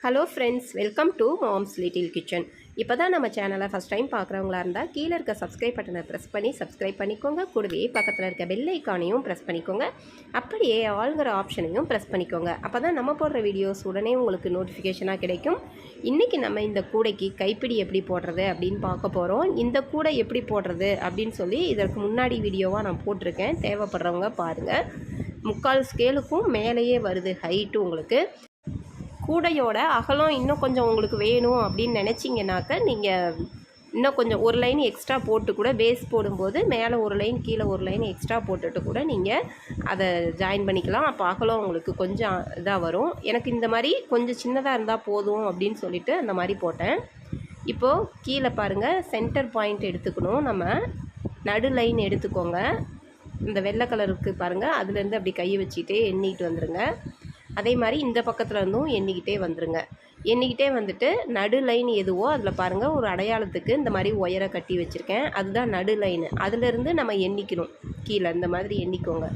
Hello friends, welcome to moms little kitchen. இப்போ தான் நம்ம சேனலை ஃபஸ்ட் டைம் பார்க்குறவங்களா இருந்தால் கீழே இருக்க சப்ஸ்கிரைப் பட்டனை ப்ரெஸ் பண்ணி சப்ஸ்கிரைப் பண்ணிக்கோங்க. கூடவே பக்கத்தில் இருக்க பெல் ஐக்கானையும் ப்ரெஸ் பண்ணிக்கோங்க. அப்படியே ஆளுங்கிற ஆப்ஷனையும் ப்ரெஸ் பண்ணிக்கோங்க. அப்போ தான் நம்ம போடுற வீடியோஸ் உடனே உங்களுக்கு நோட்டிஃபிகேஷனாக கிடைக்கும். இன்றைக்கி நம்ம இந்த கூடைக்கு கைப்பிடி எப்படி போடுறது அப்படின்னு பார்க்க போகிறோம். இந்த கூடை எப்படி போடுறது அப்படின்னு சொல்லி இதற்கு முன்னாடி வீடியோவாக நான் போட்டிருக்கேன். தேவைப்படுறவங்க பாருங்கள். 3/4 ஸ்கேலுக்கும் மேலேயே வருது ஹைட்டு. உங்களுக்கு கூடையோட அகலம் இன்னும் கொஞ்சம் உங்களுக்கு வேணும் அப்படின்னு நினச்சிங்கனாக்க நீங்கள் இன்னும் கொஞ்சம் ஒரு லைன் எக்ஸ்ட்ரா போட்டு கூட பேஸ் போடும்போது மேலே ஒரு லைன் கீழே ஒரு லைன் எக்ஸ்ட்ரா போட்டுட்டு கூட நீங்கள் அதை ஜாயின் பண்ணிக்கலாம். அப்போ அகலம் உங்களுக்கு கொஞ்சம் இதாக வரும். எனக்கு இந்த மாதிரி கொஞ்சம் சின்னதாக இருந்தால் போதும் அப்படின்னு சொல்லிட்டு அந்த மாதிரி போட்டேன். இப்போது கீழே பாருங்கள், சென்டர் பாயிண்ட் எடுத்துக்கணும். நம்ம நடு லைன் எடுத்துக்கோங்க. இந்த வெள்ளை கலருக்கு பாருங்கள், அதுலேருந்து அப்படி கையை வச்சுக்கிட்டே எண்ணிக்கிட்டு வந்துடுங்க. அதே மாதிரி இந்த பக்கத்தில் இருந்தும் எண்ணிக்கிட்டே வந்துடுங்க. எண்ணிக்கிட்டே வந்துட்டு நடு லைன் எதுவோ அதில் பாருங்கள், ஒரு அடையாளத்துக்கு இந்த மாதிரி ஒயரை கட்டி வச்சுருக்கேன். அதுதான் நடு லைனு. அதிலிருந்து நம்ம எண்ணிக்கணும். கீழே இந்த மாதிரி எண்ணிக்கோங்க.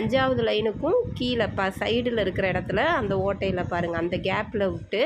5வது லைனுக்கும் கீழே சைடில் இருக்கிற இடத்துல அந்த ஓட்டையில் பாருங்கள், அந்த கேப்பில் விட்டு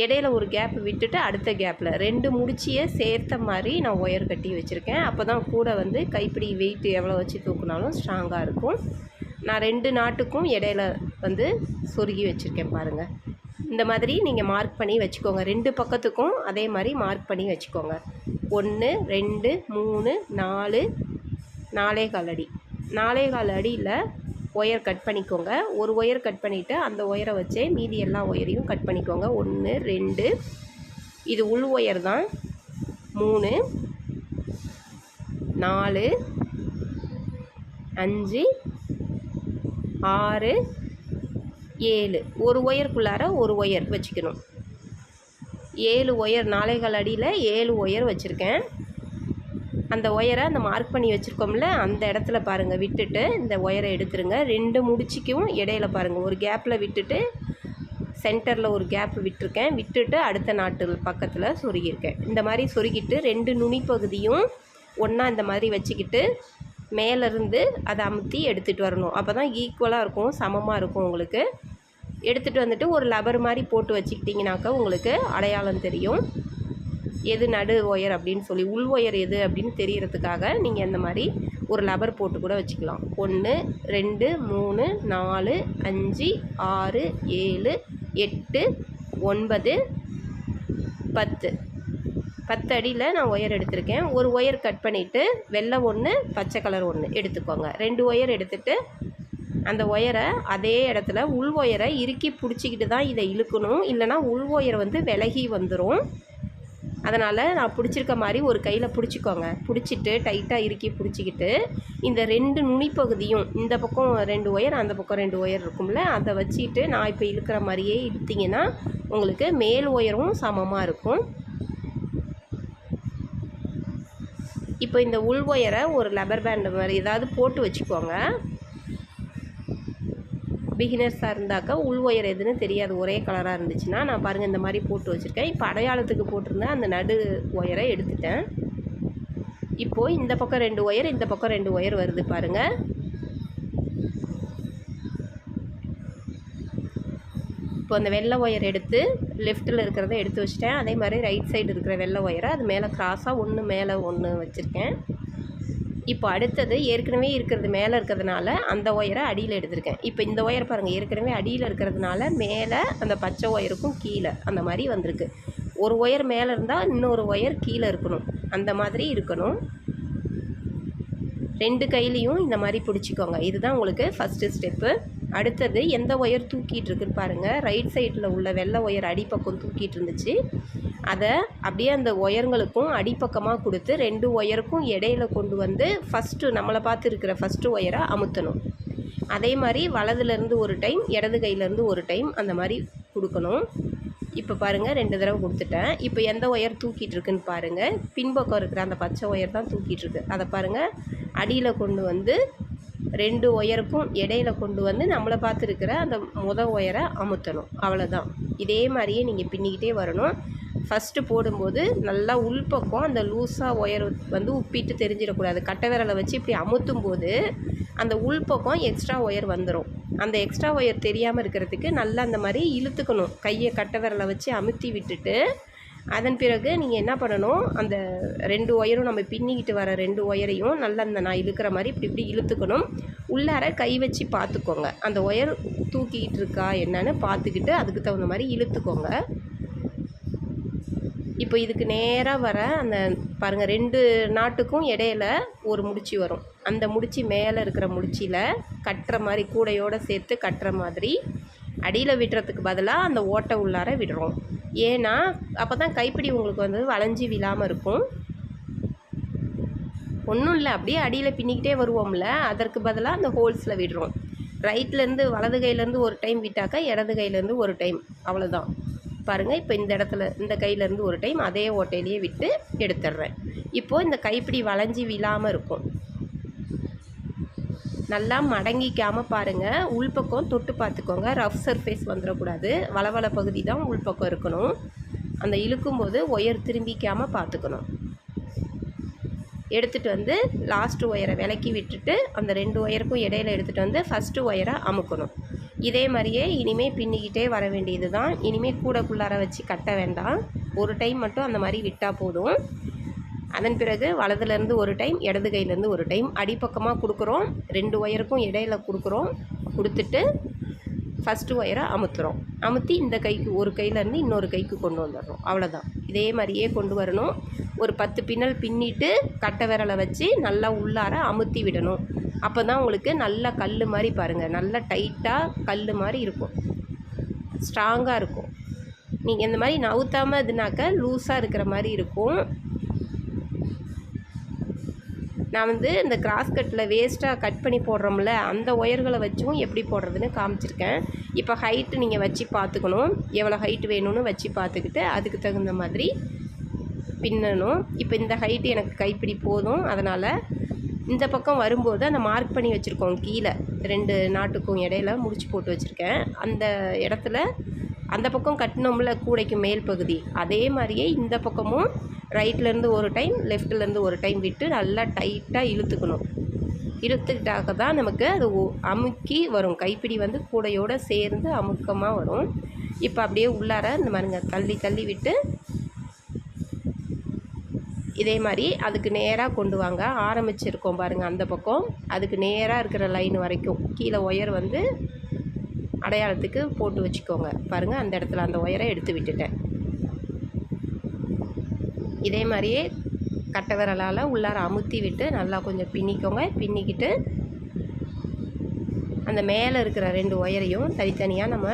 இடையில ஒரு கேப் விட்டுட்டு அடுத்த கேப்பில் 2 முடிச்சியை சேர்த்த மாதிரி நான் ஒயர் கட்டி வச்சுருக்கேன். அப்போ தான் கூட வந்து கைப்பிடி வெயிட் எவ்வளோ வச்சு தூக்குனாலும் ஸ்ட்ராங்காக இருக்கும். நான் 2 நாட்டுக்கும் இடையில வந்து சொருகி வச்சுருக்கேன் பாருங்கள். இந்த மாதிரி நீங்கள் மார்க் பண்ணி வச்சுக்கோங்க. 2 பக்கத்துக்கும் அதே மாதிரி மார்க் பண்ணி வச்சுக்கோங்க. 1 2 3 4 4.25 அடி. 4.25 அடியில் ஒயர் கட் பண்ணிக்கோங்க. ஒரு ஒயர் கட் பண்ணிவிட்டு அந்த ஒயரை வச்சே மீதி எல்லா ஒயரையும் கட் பண்ணிக்கோங்க. 1 2 இது உள் ஒயர் தான். 3 4 5 6 7 ஒரு ஒயருக்குள்ளார ஒரு ஒயர் வச்சுக்கணும். 7 ஒயர் 4.25 அடியில் 7 ஒயர் வச்சுருக்கேன். அந்த ஒயரை அந்த மார்க் பண்ணி வச்சுருக்கோம்ல, அந்த இடத்துல பாருங்கள் விட்டுட்டு இந்த ஒயரை எடுத்துருங்க. 2 முடிச்சிக்கும் இடையில பாருங்கள் ஒரு கேப்பில் விட்டுட்டு சென்டரில் ஒரு கேப் விட்டுருக்கேன். விட்டுட்டு அடுத்த நாட்டு பக்கத்தில் சொருகியிருக்கேன். இந்த மாதிரி சொருகிட்டு 2 நுனி பகுதியும் ஒன்றா இந்த மாதிரி வச்சுக்கிட்டு மேலேருந்து அதை அமுத்தி எடுத்துகிட்டு வரணும். அப்போ தான் ஈக்குவலாக இருக்கும், சமமாக இருக்கும். உங்களுக்கு எடுத்துகிட்டு வந்துட்டு ஒரு லப்பர் மாதிரி போட்டு வச்சுக்கிட்டிங்கனாக்கா உங்களுக்கு அடையாளம் தெரியும், எது நடு ஒயர் அப்படின்னு சொல்லி. உள் ஒயர் எது அப்படின்னு தெரியறதுக்காக நீங்கள் இந்த மாதிரி ஒரு லப்பர் போட்டு கூட வச்சுக்கலாம். 1 2 3 4 5 6 7 8 9 10 10 அடியில் நான் ஒயர் எடுத்திருக்கேன். ஒரு ஒயர் கட் பண்ணிவிட்டு வெள்ளை 1 பச்சை கலர் 1 எடுத்துக்கோங்க. 2 ஒயர் எடுத்துகிட்டு அந்த ஒயரை அதே இடத்துல உள் ஒயரை இறுக்கி பிடிச்சிக்கிட்டு தான் இதை இழுக்கணும். இல்லைனா உள் ஒயர் வந்து விலகி வந்துடும். அதனால் நான் பிடிச்சிருக்க மாதிரி ஒரு கையில் பிடிச்சிக்கோங்க. பிடிச்சிட்டு டைட்டாக இறுக்கி பிடிச்சிக்கிட்டு இந்த 2 நுனிப்பகுதியும் இந்த பக்கம் 2 ஒயர் அந்த பக்கம் 2 ஒயர் இருக்கும்ல, அதை வச்சுட்டு நான் இப்போ இழுக்கிற மாதிரியே இழுத்திங்கன்னா உங்களுக்கு மேல் ஒயரும் சமமாக இருக்கும். இப்போ இந்த உள் ஒயரை ஒரு லப்பர் பேண்ட் மாதிரி ஏதாவது போட்டு வச்சுக்கோங்க. பிகினர்ஸாக இருந்தாக்கா உள் ஒயர் எதுன்னு தெரியாது, ஒரே கலராக இருந்துச்சுன்னா நான் பாருங்கள் இந்த மாதிரி போட்டு வச்சுருக்கேன். இப்போ அடையாளத்துக்கு போட்டிருந்தேன் அந்த நடு ஒயரை எடுத்துட்டேன். இப்போது இந்த பக்கம் 2 ஒயர் இந்த பக்கம் 2 ஒயர் வருது பாருங்கள். இப்போ அந்த வெள்ளை ஒயர் எடுத்து லெஃப்ட்டில் இருக்கிறத எடுத்து வச்சுட்டேன். அதே மாதிரி ரைட் சைடு இருக்கிற வெள்ளை ஒயரை அது மேலே கிராஸாக ஒன்று மேலே ஒன்று வச்சுருக்கேன். இப்போ அடுத்தது ஏற்கனவே இருக்கிறது மேலே இருக்கிறதுனால அந்த ஒயரை அடியில் எடுத்திருக்கேன். இப்போ இந்த ஒயர் பாருங்கள், ஏற்கனவே அடியில் இருக்கிறதுனால மேலே அந்த பச்சை ஒயருக்கும் கீழே அந்த மாதிரி வந்திருக்கு. ஒரு ஒயர் மேலே இருந்தால் இன்னொரு ஒயர் கீழே இருக்கணும், அந்த மாதிரி இருக்கணும். 2 கையிலையும் இந்த மாதிரி பிடிச்சிக்கோங்க. இதுதான் உங்களுக்கு ஃபஸ்ட்டு ஸ்டெப்பு. அடுத்தது எந்த ஒயர் தூக்கிட்டு இருக்குன்னு பாருங்கள். ரைட் சைடில் உள்ள வெள்ளை ஒயர் அடிப்பக்கம் தூக்கிட்டு இருந்துச்சு. அதை அப்படியே அந்த ஒயர்களுக்கும் அடிப்பக்கமாக கொடுத்து 2 ஒயருக்கும் இடையில கொண்டு வந்து ஃபஸ்ட்டு நம்மளை பார்த்து இருக்கிற ஃபஸ்ட்டு ஒயரை அமுத்தணும். அதே மாதிரி வலதுலேருந்து ஒரு டைம் இடது கையிலேருந்து ஒரு டைம் அந்த மாதிரி கொடுக்கணும். இப்போ பாருங்கள் 2 தடவை கொடுத்துட்டேன். இப்போ எந்த ஒயர் தூக்கிட்டு இருக்குன்னு பாருங்கள். பின்பக்கம் இருக்கிற அந்த பச்சை ஒயர் தான் தூக்கிட்டு இருக்கு. அதை பாருங்கள் அடியில் கொண்டு வந்து 2 ஒயருக்கும் இடையில கொண்டு வந்து நம்மளை பார்த்துருக்கிற அந்த ஒயரை அமுத்தணும். அவ்வளோதான். இதே மாதிரியே நீங்கள் பின்னிக்கிட்டே வரணும். ஃபஸ்ட்டு போடும்போது நல்லா உள்பக்கம் அந்த லூஸாக ஒயர் வந்து உப்பிட்டு தெரிஞ்சிடக்கூடாது. கட்டை விரலை வச்சு இப்படி அமுத்தும் போது அந்த உள்பக்கம் எக்ஸ்ட்ரா ஒயர் வந்துடும். அந்த எக்ஸ்ட்ரா ஒயர் தெரியாமல் இருக்கிறதுக்கு நல்லா அந்த மாதிரி இழுத்துக்கணும். கையை கட்டை விரலை வச்சு அமுத்தி விட்டுட்டு அதன் பிறகு நீங்கள் என்ன பண்ணணும், அந்த 2 ஒயரும் நம்ம பின்னிக்கிட்டு வர 2 ஒயரையும் நல்லா அந்த நான் இழுக்கிற மாதிரி இப்படி இப்படி இழுத்துக்கணும். உள்ளார கை வச்சு பார்த்துக்கோங்க, அந்த ஒயர் தூக்கிக்கிட்டு இருக்கா என்னன்னு பார்த்துக்கிட்டு அதுக்கு தகுந்த மாதிரி இழுத்துக்கோங்க. இப்போ இதுக்கு நேராக வர அந்த பாருங்கள் 2 நாட்டுக்கும் இடையில ஒரு முடிச்சு வரும். அந்த முடிச்சு மேலே இருக்கிற முடிச்சில் கட்டுற மாதிரி கூடையோடு சேர்த்து கட்டுற மாதிரி அடியில் விடுறதுக்கு பதிலாக அந்த ஓட்டை உள்ளார விடுறோம். ஏன்னா அப்போ தான் கைப்பிடி உங்களுக்கு வந்து வளைஞ்சி விழாமல் இருக்கும். ஒன்றும் இல்லை, அப்படியே அடியில் பின்னிக்கிட்டே வருவோம்ல, அதற்கு பதிலாக அந்த ஹோல்ஸில் விடுறோம். ரைட்லேருந்து வலது கையிலேருந்து ஒரு டைம் விட்டாக்கா இடது கையிலேருந்து ஒரு டைம், அவ்வளோதான். பாருங்கள், இப்போ இந்த இடத்துல இந்த கையிலேருந்து ஒரு டைம் அதே ஓட்டையிலேயே விட்டு எடுத்துடுறேன். இப்போது இந்த கைப்பிடி வளைஞ்சி விழாமல் இருக்கும். நல்லா மடங்கிக்காமல் பாருங்கள், உள்பக்கம் தொட்டு பார்த்துக்கோங்க, ரஃப் சர்ஃபேஸ் வந்துடக்கூடாது. வளவள பகுதி தான் உள்பக்கம் இருக்கணும். அந்த இழுக்கும்போது ஒயர் திரும்பிக்காமல் பார்த்துக்கணும். எடுத்துகிட்டு வந்து லாஸ்ட்டு ஒயரை விலக்கி விட்டுட்டு அந்த 2 ஒயருக்கும் இடையில எடுத்துகிட்டு வந்து ஃபஸ்ட்டு ஒயரை அமுக்கணும். இதே மாதிரியே இனிமேல் பின்னிக்கிட்டே வர வேண்டியது தான். இனிமேல் கூடைக்குள்ளார வச்சு கட்ட வேண்டாம். ஒரு டைம் மட்டும் அந்த மாதிரி விட்டால் போதும். அதன் பிறகு வலதுலேருந்து ஒரு டைம், இடது கையிலேருந்து ஒரு டைம் அடிப்பக்கமாக கொடுக்குறோம். 2 ஒயருக்கும் இடையில கொடுக்குறோம். கொடுத்துட்டு ஃபஸ்ட்டு ஒயரை அமுத்துகிறோம். அமுத்தி இந்த கைக்கு ஒரு கையிலேருந்து இன்னொரு கைக்கு கொண்டு வந்துடுறோம். அவ்வளோதான். இதே மாதிரியே கொண்டு வரணும். ஒரு 10 பின்னல் பின்னிட்டு கட்டை விரலை வச்சு நல்லா உள்ளார அமுத்தி விடணும். அப்போ தான் உங்களுக்கு நல்லா கல் மாதிரி பாருங்கள், நல்லா டைட்டாக கல் மாதிரி இருக்கும், ஸ்ட்ராங்காக இருக்கும். நீங்கள் இந்த மாதிரி நவுத்தாமல் இதுனாக்க லூஸாக இருக்கிற மாதிரி இருக்கும். நான் வந்து இந்த கிராஸ் கட்டில் வேஸ்ட்டாக கட் பண்ணி போடுறோம்ல, அந்த ஒயர்களை வச்சும் எப்படி போடுறதுன்னு காமிச்சிருக்கேன். இப்போ ஹைட்டு நீங்கள் வச்சு பார்த்துக்கணும், எவ்வளோ ஹைட்டு வேணும்னு வச்சு பார்த்துக்கிட்டு அதுக்கு தகுந்த மாதிரி பின்னணும். இப்போ இந்த ஹைட்டு எனக்கு கைப்பிடி போதும். அதனால் இந்த பக்கம் வரும்போது அந்த மார்க் பண்ணி வச்சுருக்கோம், கீழே 2 நாட்டுக்கும் இடையில முடிச்சு போட்டு வச்சுருக்கேன். அந்த இடத்துல அந்த பக்கம் கட்டினோம்ல கூடைக்கு மேல் பகுதி, அதே மாதிரியே இந்த பக்கமும் ரைட்லேருந்து ஒரு டைம், லெஃப்ட்லேருந்து ஒரு டைம் விட்டு நல்லா டைட்டாக இழுத்துக்கணும். இழுத்துக்கிட்டாக்க தான் நமக்கு அது அமுக்கி வரும். கைப்பிடி வந்து கூடையோடு சேர்ந்து அமுக்கமாக வரும். இப்போ அப்படியே உள்ளார இந்த மாதிரிங்க தள்ளி தள்ளி விட்டு இதே மாதிரி அதுக்கு நேராக கொண்டு வாங்க. ஆரம்பிச்சிருக்கோம் பாருங்கள், அந்த பக்கம் அதுக்கு நேராக இருக்கிற லைன் வரைக்கும் கீழே ஒயர் வந்து அடையாளத்துக்கு போட்டு வச்சுக்கோங்க. பாருங்கள், அந்த இடத்துல அந்த ஒயரை எடுத்து விட்டுட்டேன். இதே மாதிரியே கட்டை விரலால் உள்ளார அமுத்தி விட்டு நல்லா கொஞ்சம் பின்னிக்கோங்க. பின்னிக்கிட்டு அந்த மேலே இருக்கிற 2 ஒயரையும் தனித்தனியாக நம்ம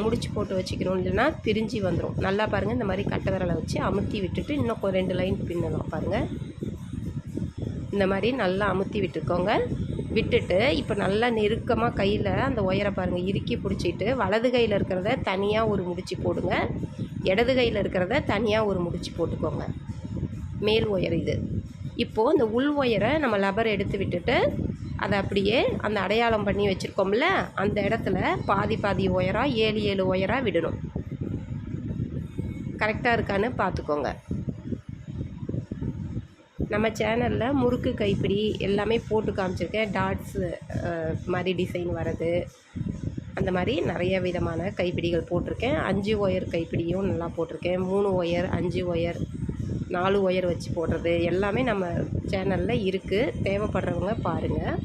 முடிச்சு போட்டு வச்சுக்கணும், இல்லைன்னா பிரிஞ்சு வந்துடும். நல்லா பாருங்கள், இந்த மாதிரி கட்டை விரலை வச்சு அமுத்தி விட்டுட்டு இன்னும் 2 லைன் பின்னலாம். பாருங்கள், இந்த மாதிரி நல்லா அமுத்தி விட்டுக்கோங்க. விட்டுட்டு இப்போ நல்லா நெருக்கமாக கையில் அந்த ஒயரை பாருங்கள் இறுக்கி பிடிச்சிட்டு வலது கையில் இருக்கிறத தனியாக ஒரு முடிச்சு போடுங்க, இடது கையில் இருக்கிறத தனியாக ஒரு முடிச்சு போட்டுக்கோங்க. மேல் ஒயர் இது. இப்போது இந்த உள் ஒயரை நம்ம லப்பர் எடுத்து விட்டுட்டு அதை அப்படியே அந்த அடையாளம் பண்ணி வச்சுருக்கோம்ல, அந்த இடத்துல பாதி பாதி ஒயராக 7 ஒயராக விடணும். கரெக்டாக இருக்கான்னு பார்த்துக்கோங்க. நம்ம சேனலில் முறுக்கு கைப்பிடி எல்லாமே போட்டு காமிச்சிருக்கேன். டாட்ஸு மாதிரி டிசைன் வர்றது, அந்த மாதிரி நிறைய விதமான கைப்பிடிகள் போட்டிருக்கேன். 5 ஒயர் கைப்பிடியும் நல்லா போட்டிருக்கேன். 3 ஒயர், 5 ஒயர், 4 ஒயர் வச்சு போடுறது எல்லாமே நம்ம சேனலில் இருக்குது. தேவைப்படுறவங்க பாருங்கள்.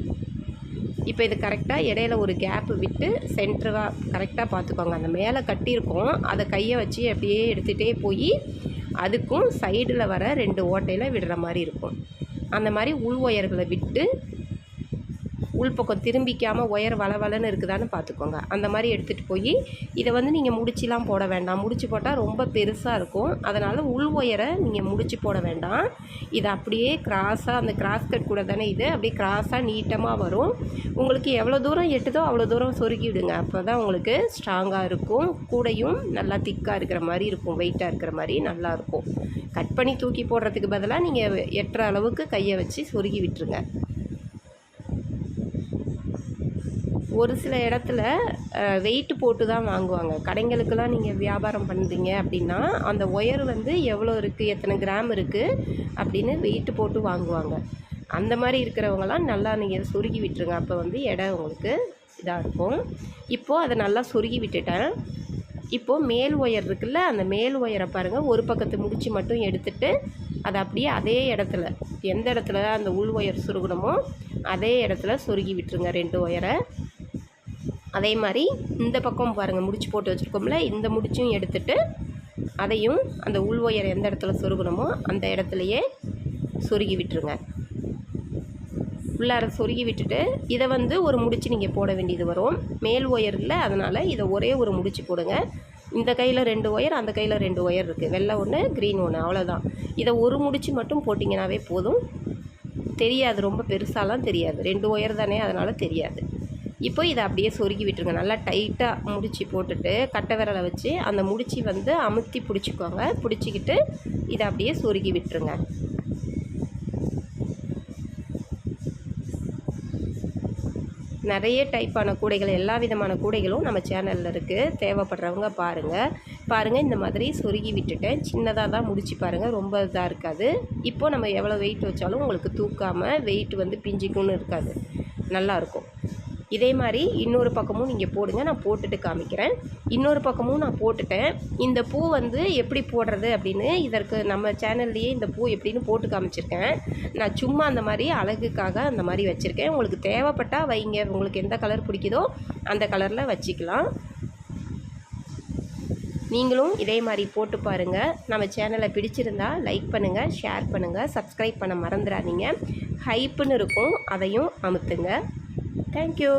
இப்போ இது கரெக்டாக இடையில ஒரு கேப்பு விட்டு சென்டராக கரெக்டாக பார்த்துக்கோங்க. அந்த மேலே கட்டியிருக்கோம், அதை கையை வச்சு அப்படியே எடுத்துகிட்டே போய் அதுக்கும் சைடில் வர 2 ஓட்டையில் விடுற மாதிரி இருக்கும். அந்த மாதிரி உள் ஒயர்களை விட்டு உள்பக்கம் திரும்பிக்காமல் ஒயர் வளவலன்னு இருக்குதான்னு பார்த்துக்கோங்க. அந்த மாதிரி எடுத்துகிட்டு போய் இதை வந்து நீங்கள் முடிச்சுலாம் போட வேண்டாம். முடிச்சு போட்டால் ரொம்ப பெருசாக இருக்கும். அதனால் உள் ஒயரை நீங்கள் முடிச்சு போட வேண்டாம். இதை அப்படியே கிராஸாக, அந்த கிராஸ் கட் கூட தானே இது, அப்படியே கிராஸாக நீட்டமாக வரும். உங்களுக்கு எவ்வளோ தூரம் எட்டுதோ அவ்வளோ தூரம் சொருக்கி விடுங்க. அப்போ தான் உங்களுக்கு ஸ்ட்ராங்காக இருக்கும். கூடையும் நல்லா திக்காக இருக்கிற மாதிரி இருக்கும், வெயிட்டாக இருக்கிற மாதிரி நல்லாயிருக்கும். கட் பண்ணி தூக்கி போடுறதுக்கு பதிலாக நீங்கள் எட்டுற அளவுக்கு கையை வச்சு சொருகி விட்டுருங்க. ஒரு சில இடத்துல வெயிட்டு போட்டு தான் வாங்குவாங்க. கடைங்களுக்கெல்லாம் நீங்கள் வியாபாரம் பண்ணுறீங்க அப்படின்னா அந்த ஒயர் வந்து எவ்வளோ இருக்குது, எத்தனை கிராம் இருக்குது அப்படின்னு வெயிட்டு போட்டு வாங்குவாங்க. அந்த மாதிரி இருக்கிறவங்களாம் நல்லா நீங்கள் சொருகி விட்டுருங்க. அப்போ வந்து எடை உங்களுக்கு இதாக இருக்கும். இப்போது அதை நல்லா சொருகி விட்டுட்டேன். இப்போது மேல் ஒயர் இருக்குல்ல, அந்த மேல் ஒயரை பாருங்கள், ஒரு பக்கத்து முடிச்சு மட்டும் எடுத்துகிட்டு அதை அப்படியே அதே இடத்துல, எந்த இடத்துல அந்த உள் ஒயர் சொருகணுமோ அதே இடத்துல சொருகி விட்டுருங்க 2 ஒயரை. அதே மாதிரி இந்த பக்கம் பாருங்கள், முடிச்சு போட்டு வச்சுருக்கோம்ல, இந்த முடிச்சும் எடுத்துகிட்டு அதையும் அந்த உள் ஒயர் எந்த இடத்துல சொருகணுமோ அந்த இடத்துலையே சொருகி விட்டுருங்க. உள்ளார சொருகி விட்டுட்டு இதை வந்து ஒரு முடிச்சு நீங்கள் போட வேண்டியது வரும். மேல் ஒயர் இல்லை, அதனால் இதை ஒரே ஒரு முடிச்சு போடுங்க. இந்த கையில் 2 ஒயர், அந்த கையில் 2 ஒயர் இருக்குது, வெள்ளை ஒன்று க்ரீன் ஒன்று, அவ்வளோதான். இதை ஒரு முடிச்சு மட்டும் போட்டிங்கனாவே போதும். தெரியாது, ரொம்ப பெருசாலாம் தெரியாது, 2 ஒயர் தானே, அதனால் தெரியாது. இப்போ இதை அப்படியே சொருகி விட்டுருங்க. நல்லா டைட்டாக முடிச்சு போட்டுட்டு கட்டை விரலை வச்சு அந்த முடிச்சு வந்து அமுத்தி பிடிச்சிக்கோங்க. பிடிச்சிக்கிட்டு இதை அப்படியே சொருகி விட்டுருங்க. நிறைய டைப்பான கூடைகள், எல்லா விதமான கூடைகளும் நம்ம சேனலில் இருக்குது. தேவைப்படுறவங்க பாருங்கள். இந்த மாதிரி சொருகி விட்டுட்டேன். சின்னதாக தான் முடிச்சு பாருங்கள், ரொம்ப இதாக இருக்காது. இப்போது நம்ம எவ்வளோ வெயிட் வச்சாலும் உங்களுக்கு தூக்காமல் வெயிட் வந்து பிஞ்சிக்கும்னு இருக்காது, நல்லாயிருக்கும். இதே மாதிரி இன்னொரு பக்கமும் நீங்கள் போடுங்க. நான் போட்டுட்டு காமிக்கிறேன். இன்னொரு பக்கமும் நான் போட்டுட்டேன். இந்த பூ வந்து எப்படி போடுறது அப்படின்னு இதற்கு நம்ம சேனல்லையே இந்த பூ எப்படின்னு போட்டு காமிச்சிருக்கேன். நான் சும்மா அந்த மாதிரி அழகுக்காக அந்த மாதிரி வச்சுருக்கேன். உங்களுக்கு தேவைப்பட்டால் வைங்க, உங்களுக்கு எந்த கலர் பிடிக்குதோ அந்த கலரில் வச்சுக்கலாம். நீங்களும் இதே மாதிரி போட்டு பாருங்கள். நம்ம சேனலை பிடிச்சிருந்தா லைக் பண்ணுங்கள், ஷேர் பண்ணுங்கள், சப்ஸ்கிரைப் பண்ண மறந்துடாதீங்க. ஹைப்புன்னு இருக்கும், அதையும் அமுத்துங்க. Thank you.